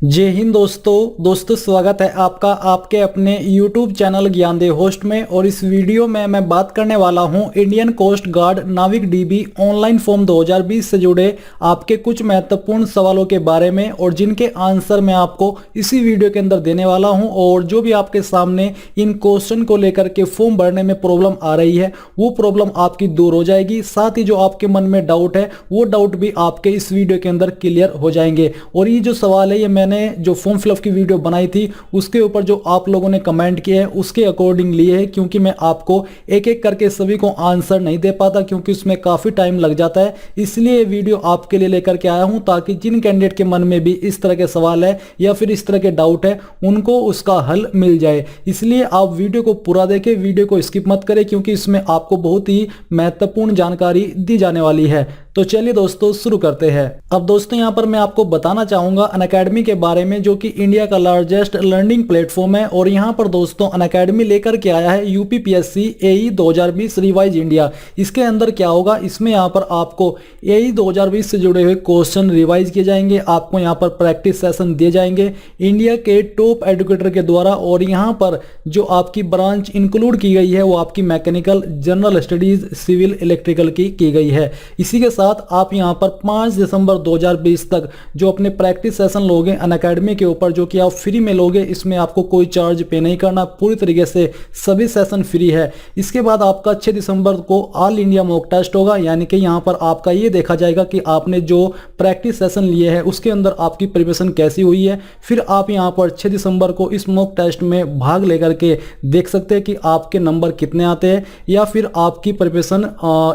जय हिंद दोस्तों स्वागत है आपका आपके अपने YouTube चैनल ज्ञानदेव होस्ट में। और इस वीडियो में मैं बात करने वाला हूं इंडियन कोस्ट गार्ड नाविक डीबी ऑनलाइन फॉर्म 2020 से जुड़े आपके कुछ महत्वपूर्ण सवालों के बारे में, और जिनके आंसर मैं आपको इसी वीडियो के अंदर देने वाला हूं। और जो भी आपके सामने इन क्वेश्चन को लेकर के फॉर्म भरने में प्रॉब्लम आ रही है वो प्रॉब्लम आपकी दूर हो जाएगी। साथ ही जो आपके मन में डाउट है वो डाउट भी आपके इस वीडियो के अंदर क्लियर हो जाएंगे। और ये जो सवाल है ये मैंने जो फॉर्म फिलअप की वीडियो बनाई थी उसके ऊपर जो आप लोगों ने कमेंट किए हैं उसके अकॉर्डिंग लिए है, क्योंकि मैं आपको एक एक करके सभी को आंसर नहीं दे पाता क्योंकि उसमें काफी टाइम लग जाता है। इसलिए ये वीडियो आपके लिए लेकर के आया हूं ताकि जिन कैंडिडेट के मन में भी इस तरह के सवाल है या फिर इस तरह के डाउट है उनको उसका हल मिल जाए। इसलिए आप वीडियो को पूरा देखें, वीडियो को स्किप मत करें, क्योंकि इसमें आपको बहुत ही महत्वपूर्ण जानकारी दी जाने वाली है। तो चलिए दोस्तों शुरू करते हैं। अब दोस्तों यहाँ पर मैं आपको बताना चाहूंगा अनअकैडमी के बारे में, जो कि इंडिया का लार्जेस्ट लर्निंग प्लेटफॉर्म है। और यहाँ पर दोस्तों अनअकैडमी लेकर के आया है यूपीपीएससी एई 2020 रिवाइज इंडिया। इसके अंदर क्या होगा, इसमें यहाँ पर आपको एई 2020 से जुड़े हुए क्वेश्चन रिवाइज किए जाएंगे, आपको यहाँ पर प्रैक्टिस सेशन दिए जाएंगे इंडिया के टॉप एजुकेटर के द्वारा। और यहाँ पर जो आपकी ब्रांच इंक्लूड की गई है वो आपकी mechanical, general studies, civil, electrical की गई है। इसी के साथ आप यहां पर 5 दिसंबर 2020 तक जो अपने प्रैक्टिस सेशन लोगे अनअकैडमी के ऊपर, जो कि आप फ्री में लोगे, इसमें आपको कोई चार्ज पे नहीं करना, पूरी तरीके से सभी सेशन फ्री है। इसके बाद आपका 6 दिसंबर को ऑल इंडिया मॉक टेस्ट होगा, यानी कि यहां पर आपका ये देखा जाएगा कि आपने जो प्रैक्टिस सेशन लिए है उसके अंदर आपकी प्रिपरेशन कैसी हुई है। फिर आप यहां पर 6 दिसंबर को इस मॉक टेस्ट में भाग लेकर के देख सकते हैं कि आपके नंबर कितने आते हैं या फिर आपकी प्रिपरेशन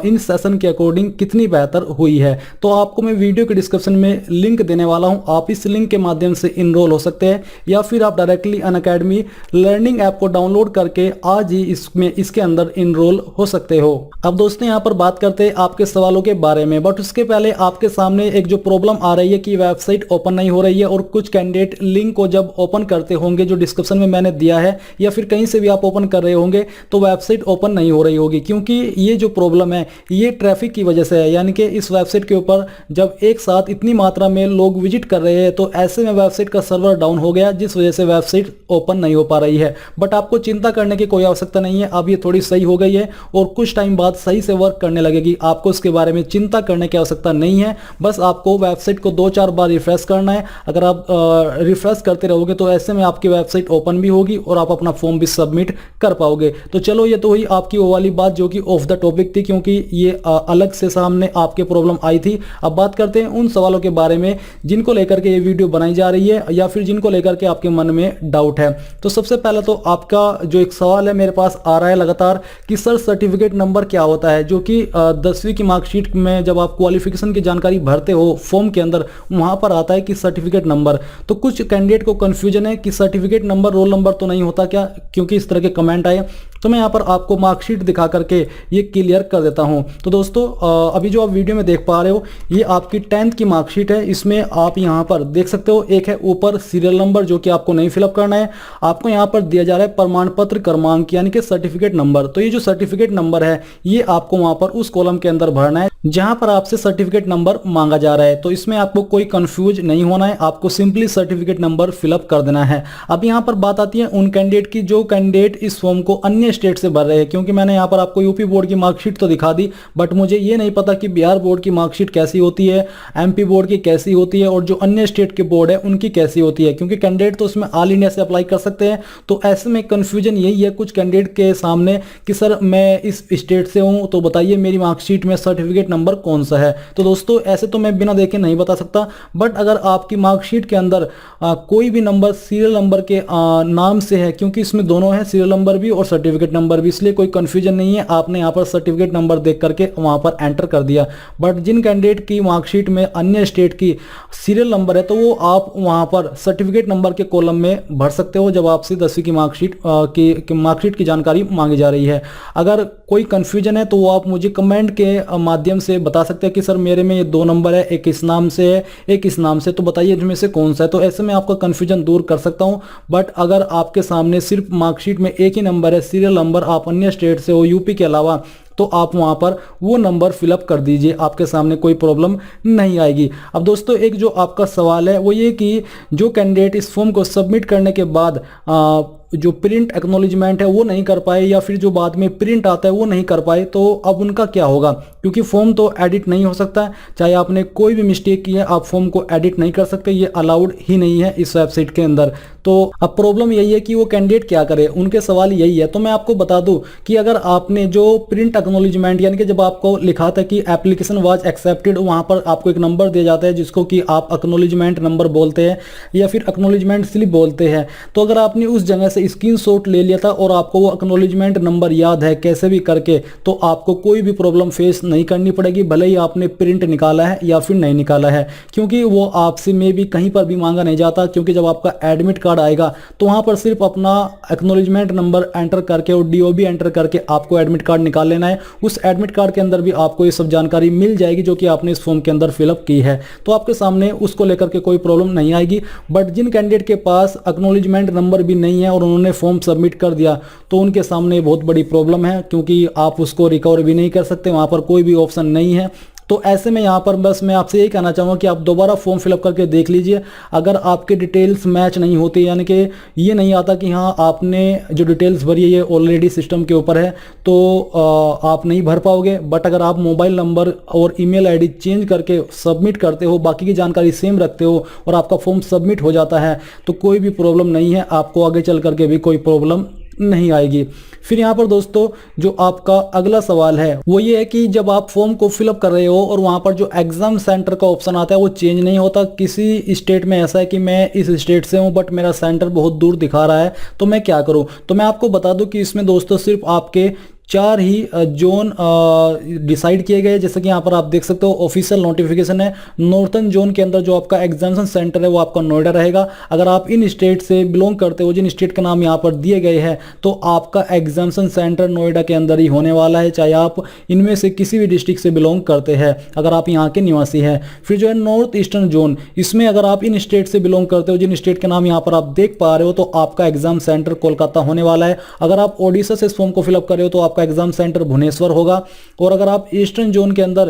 इन सेशन के अकॉर्डिंग कितनी बेहतर हुई है। तो आपको मैं वीडियो के डिस्क्रिप्शन में लिंक देने वाला हूं, आप इस लिंक के माध्यम से इनरोल हो सकते हैं, या फिर आप डायरेक्टली अनअकैडमी लर्निंग ऐप को डाउनलोड करके आज ही इसके अंदर इनरोल हो सकते हो। अब दोस्तों यहां पर बात करते हैं आपके सवालों के बारे में, बट उसके पहले आपके सामने एक जो प्रॉब्लम आ रही है कि वेबसाइट ओपन नहीं हो रही है। और कुछ कैंडिडेट लिंक को जब ओपन करते होंगे जो डिस्क्रिप्शन में मैंने दिया है, या फिर कहीं से भी आप ओपन कर रहे होंगे, तो वेबसाइट ओपन नहीं हो रही होगी, क्योंकि ये जो प्रॉब्लम है ये ट्रैफिक की वजह से है। यानी कि इस वेबसाइट के ऊपर जब एक साथ इतनी मात्रा में लोग विजिट कर रहे हैं तो ऐसे में वेबसाइट का सर्वर डाउन हो गया, जिस वजह से वेबसाइट ओपन नहीं हो पा रही है। बट आपको चिंता करने की कोई आवश्यकता नहीं है, अब ये थोड़ी सही हो गई है और कुछ टाइम बाद सही से वर्क करने लगेगी। आपको इसके बारे में चिंता करने की आवश्यकता नहीं है, बस आपको वेबसाइट को 2-4 बार रिफ्रेश करना है। अगर आप रिफ्रेश करते रहोगे तो ऐसे में आपकी वेबसाइट ओपन भी होगी और आप अपना फॉर्म भी सबमिट कर पाओगे। तो चलो, ये तो हुई आपकी वो वाली बात जो कि ऑफ द टॉपिक थी, क्योंकि ये अलग से सामने आपके प्रॉब्लम आई थी। अब बात करते हैं उन सवालों के बारे में जिनको लेकर के ये वीडियो बनाई जा रही है या फिर जिनको लेकर के आपके मन में डाउट है। तो सबसे पहले तो आपका जो एक सवाल है मेरे पास आ रहा है लगातार कि सर सर्टिफिकेट नंबर क्या होता है, जो कि 10वीं की मार्कशीट में जब आप क्वालिफिकेशन की जानकारी भरते हो फॉर्म के अंदर वहां पर आता है कि सर्टिफिकेट नंबर। तो कुछ कैंडिडेट को कंफ्यूजन है कि सर्टिफिकेट नंबर रोल नंबर तो नहीं होता क्या, क्योंकि इस तरह के कमेंट आए। तो मैं यहाँ पर आपको मार्कशीट दिखा करके ये क्लियर कर देता हूँ। तो दोस्तों अभी जो आप वीडियो में देख पा रहे हो ये आपकी 10th की मार्कशीट है। इसमें आप यहाँ पर देख सकते हो, एक है ऊपर सीरियल नंबर जो कि आपको नहीं फिलअप करना है, आपको यहाँ पर दिया जा रहा है प्रमाण पत्र क्रमांक यानी कि सर्टिफिकेट नंबर। तो ये जो सर्टिफिकेट नंबर है ये आपको वहां पर उस कॉलम के अंदर भरना है जहां पर आपसे सर्टिफिकेट नंबर मांगा जा रहा है। तो इसमें आपको कोई कंफ्यूज नहीं होना है, आपको सिंपली सर्टिफिकेट नंबर फिलअप कर देना है। अब यहाँ पर बात आती है उन कैंडिडेट की जो कैंडिडेट इस फॉर्म को अन्य स्टेट से भर रहे हैं, क्योंकि मैंने यहाँ पर आपको यूपी बोर्ड की मार्कशीट तो दिखा दी, बट मुझे ये नहीं पता कि बिहार बोर्ड की मार्कशीट कैसी होती है, एमपी बोर्ड की कैसी होती है और जो अन्य स्टेट के बोर्ड है उनकी कैसी होती है, क्योंकि कैंडिडेट तो उसमें ऑल इंडिया से अप्लाई कर सकते हैं। तो ऐसे में कंफ्यूजन यही है कुछ कैंडिडेट के सामने कि सर मैं इस स्टेट से हूं तो बताइए मेरी मार्कशीट में सर्टिफिकेट नंबर कौन सा है। तो दोस्तों ऐसे तो मैं बिना देखे नहीं बता सकता, बट अगर आपकी मार्कशीट के अंदर कोई भी नंबर सीरियल नंबर के नाम से है, क्योंकि इसमें दोनों है, सीरियल नंबर भी और सर्टिफिकेट नंबर भी, इसलिए कोई कंफ्यूजन नहीं है। आपने यहाँ पर सर्टिफिकेट नंबर देख करके वहां पर एंटर कर दिया। बट जिन कैंडिडेट की मार्कशीट में अन्य स्टेट की सीरियल नंबर है तो वो आप वहां पर सर्टिफिकेट नंबर के कॉलम में भर सकते हो जब आपसे 10वीं की मार्कशीट की जानकारी मांगी जा रही है। अगर कोई कंफ्यूजन है तो वो आप मुझे कमेंट के माध्यम से बता सकते हैं कि सर मेरे में ये 2 नंबर है, एक इस नाम से है, एक इस नाम से, तो बताइए इनमें से कौन सा है। तो ऐसे में आपका कंफ्यूजन दूर कर सकता हूं। बट अगर आपके सामने सिर्फ मार्कशीट में एक ही नंबर है, सीरियल नंबर, आप अन्य स्टेट से हो, यूपी के अलावा तो आप वहां पर वो नंबर फिलअप कर दीजिए, आपके सामने कोई प्रॉब्लम नहीं आएगी। अब दोस्तों एक जो आपका सवाल है वो ये कि जो कैंडिडेट इस फॉर्म को सबमिट करने के बाद जो प्रिंट एक्नॉलेजमेंट है वो नहीं कर पाए या फिर जो बाद में प्रिंट आता है वो नहीं कर पाए, तो अब उनका क्या होगा, क्योंकि फॉर्म तो एडिट नहीं हो सकता है, चाहे आपने कोई भी मिस्टेक की है आप फॉर्म को एडिट नहीं कर सकते, ये अलाउड ही नहीं है इस वेबसाइट के अंदर। तो अब प्रॉब्लम यही है कि वो कैंडिडेट क्या करे, उनके सवाल यही है। तो मैं आपको बता दूं कि अगर आपने जो प्रिंट एक्नॉलेजमेंट यानी कि जब आपको लिखा था कि एप्लीकेशन वाज एक्सेप्टेड, वहां पर आपको एक नंबर दिया जाता है जिसको कि आप एक्नॉलेजमेंट नंबर बोलते हैं या फिर एक्नॉलेजमेंट स्लिप बोलते हैं। तो अगर आपने उस जगह से स्क्रीनशॉट ले लिया था और आपको वो एक्नॉलेजमेंट नंबर याद है कैसे भी करके, तो आपको कोई भी प्रॉब्लम फेस नहीं करनी पड़ेगी, भले ही आपने प्रिंट निकाला है या फिर नहीं निकाला है, क्योंकि वो आपसे में भी कहीं पर भी मांगा नहीं जाता। क्योंकि जब आपका एडमिट कार्ड आएगा तो वहां पर सिर्फ अपना एक्नॉलेजमेंट नंबर एंटर करके और डीओबी एंटर करके आपको एडमिट कार्ड निकाल लेना है। उस एडमिट कार्ड के अंदर भी आपको ये सब जानकारी मिल जाएगी जो कि आपने इस फॉर्म के अंदर फिलअप की है, तो आपके सामने उसको लेकर के कोई प्रॉब्लम नहीं आएगी। बट जिन कैंडिडेट के पास एक्नॉलेजमेंट नंबर भी नहीं है और उन्होंने फॉर्म सबमिट कर दिया, तो उनके सामने बहुत बड़ी प्रॉब्लम है, क्योंकि आप उसको रिकवर भी नहीं कर सकते, वहां पर कोई भी ऑप्शन नहीं है। तो ऐसे में यहाँ पर बस मैं आपसे यही कहना चाहूँगा कि आप दोबारा फॉर्म फिलअप करके देख लीजिए। अगर आपके डिटेल्स मैच नहीं होती, यानी कि ये नहीं आता कि हाँ आपने जो डिटेल्स भरी है ये ऑलरेडी सिस्टम के ऊपर है, तो आप नहीं भर पाओगे। बट अगर आप मोबाइल नंबर और ईमेल आईडी चेंज करके सबमिट करते हो, बाकी की जानकारी सेम रखते हो और आपका फॉर्म सबमिट हो जाता है, तो कोई भी प्रॉब्लम नहीं है, आपको आगे चल करके भी कोई प्रॉब्लम नहीं आएगी। फिर यहाँ पर दोस्तों जो आपका अगला सवाल है वो ये है कि जब आप फॉर्म को फिलअप कर रहे हो और वहां पर जो एग्जाम सेंटर का ऑप्शन आता है वो चेंज नहीं होता। किसी स्टेट में ऐसा है कि मैं इस स्टेट से हूं बट मेरा सेंटर बहुत दूर दिखा रहा है, तो मैं क्या करूं। तो मैं आपको बता दूं कि इसमें दोस्तों सिर्फ आपके 4 ही जोन डिसाइड किए गए, जैसे कि यहाँ पर आप देख सकते हो ऑफिशियल नोटिफिकेशन है। नॉर्थन जोन के अंदर जो आपका एग्जामिनेशन सेंटर है वो आपका नोएडा रहेगा। अगर आप इन स्टेट से बिलोंग करते हो, जिन स्टेट के नाम यहाँ पर दिए गए हैं, तो आपका एग्जामिनेशन सेंटर नोएडा के अंदर ही होने वाला है, चाहे आप इनमें से किसी भी डिस्ट्रिक्ट से बिलोंग करते हैं, अगर आप यहाँ के निवासी हैं। फिर जो है नॉर्थ ईस्टर्न जोन, इसमें अगर आप इन स्टेट से बिलोंग करते हो, जिन स्टेट के नाम यहाँ पर आप देख पा रहे हो, तो आपका एग्जाम सेंटर कोलकाता होने वाला है। अगर आप ओडिशा से इस फॉर्म को फिलअप कर रहे हो तो आपका एग्जाम सेंटर भुवनेश्वर होगा। और अगर आप ईस्टर्न जोन के अंदर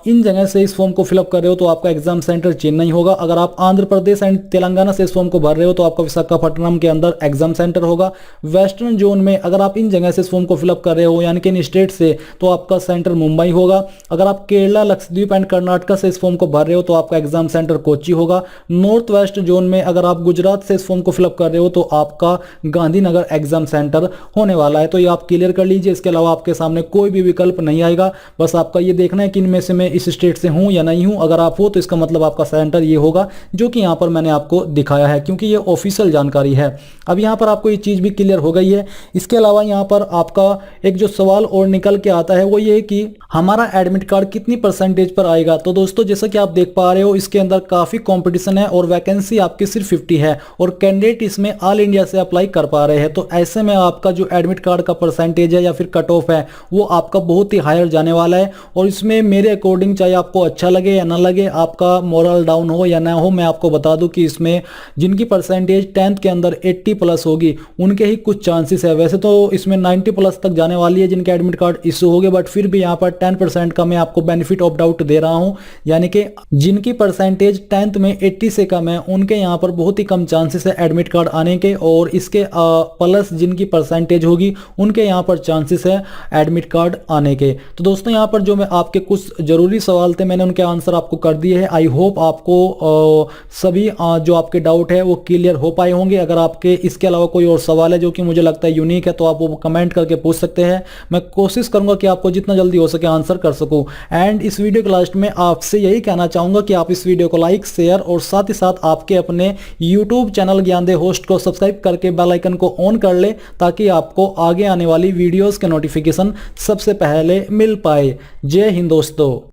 इन जगह से इस फॉर्म को फिलअप कर रहे हो तो आपका एग्जाम सेंटर चेन्नई होगा। अगर आप आंध्र प्रदेश एंड तेलंगाना से इस फॉर्म को भर रहे हो तो आपका विशाखापट्टनम के अंदर एग्जाम सेंटर होगा। वेस्टर्न जोन में अगर आप इन जगह से इस फॉर्म को फिलअप कर रहे हो यानी कि इन स्टेट से, तो आपका सेंटर मुंबई होगा। अगर आप केरला, लक्षद्वीप एंड कर्नाटक से इस फॉर्म को भर रहे हो तो आपका एग्जाम सेंटर कोच्चि होगा। नॉर्थ वेस्ट जोन में अगर आप गुजरात से इस फॉर्म को फिलअप कर रहे हो तो आपका गांधीनगर एग्जाम सेंटर होने वाला है। तो ये आप क्लियर कर लीजिए, इसके अलावा आपके सामने कोई भी विकल्प नहीं आएगा। बस आपका ये देखना है कि इनमें से मैं इस स्टेट से हूं या नहीं हूं। अगर आप हो तो इसका मतलब आपका सेंटर ये होगा जो कि यहां पर मैंने आपको दिखाया है, क्योंकि ये ऑफिशियल जानकारी है। अब यहां पर आपको ये चीज भी क्लियर हो गई है। इसके अलावा यहां पर आपका एक जो सवाल और निकल के आता है वो ये कि हमारा एडमिट कार्ड कितनी परसेंटेज पर आएगा। तो दोस्तों जैसा कि आप देख पा रहे हो इसके अंदर काफी कंपटीशन है और वैकेंसी आपकी सिर्फ 50 है और कैंडिडेट इसमें ऑल इंडिया से अप्लाई कर पा रहे हैं। तो ऐसे में आपका जो एडमिट कार्ड का परसेंटेज है या फिर कट ऑफ है वो आपका बहुत ही हायर जाने वाला है। और इसमें मेरे अकॉर्डिंग, चाहे आपको अच्छा लगे या ना लगे, आपका मोरल डाउन हो या ना हो, मैं आपको बता दूं कि इसमें जिनकी परसेंटेज 10th के अंदर 80 प्लस होगी उनके ही कुछ चांसेस है। वैसे तो इसमें 90 प्लस तक जाने वाली है जिनके एडमिट कार्ड इशू हो गए, बट फिर भी यहाँ पर 10% का मैं आपको बेनिफिट ऑफ डाउट दे रहा हूँ। यानी कि जिनकी परसेंटेज 10th में 80 से कम है उनके यहाँ पर बहुत ही कम चांसेस है एडमिट कार्ड आने के, और इसके प्लस जिनकी परसेंटेज होगी उनके यहाँ पर चांसेस है एडमिट कार्ड आने के। तो दोस्तों यहाँ पर जो मैं आपके कुछ जरूरी सवाल थे मैंने उनके आंसर आपको कर दिए हैं। आई होप आपको सभी जो आपके डाउट है वो क्लियर हो पाए होंगे। अगर आपके इसके अलावा कोई और सवाल है जो कि मुझे लगता है यूनिक है तो आप वो कमेंट करके पूछ सकते हैं। मैं कोशिश करूंगा कि आपको जितना जल्दी हो सके आंसर कर सकूं। एंड इस वीडियो के लास्ट में आपसे यही कहना चाहूंगा कि आप इस वीडियो को लाइक, शेयर और साथ ही साथ आपके अपने यूट्यूब चैनल ज्ञानदेह होस्ट को सब्सक्राइब करके बेल आइकन को ऑन कर ले, ताकि आपको आगे आने वाली वीडियोस के नोटिफिकेशन सबसे पहले मिल पाए। जय हिंद दोस्तों।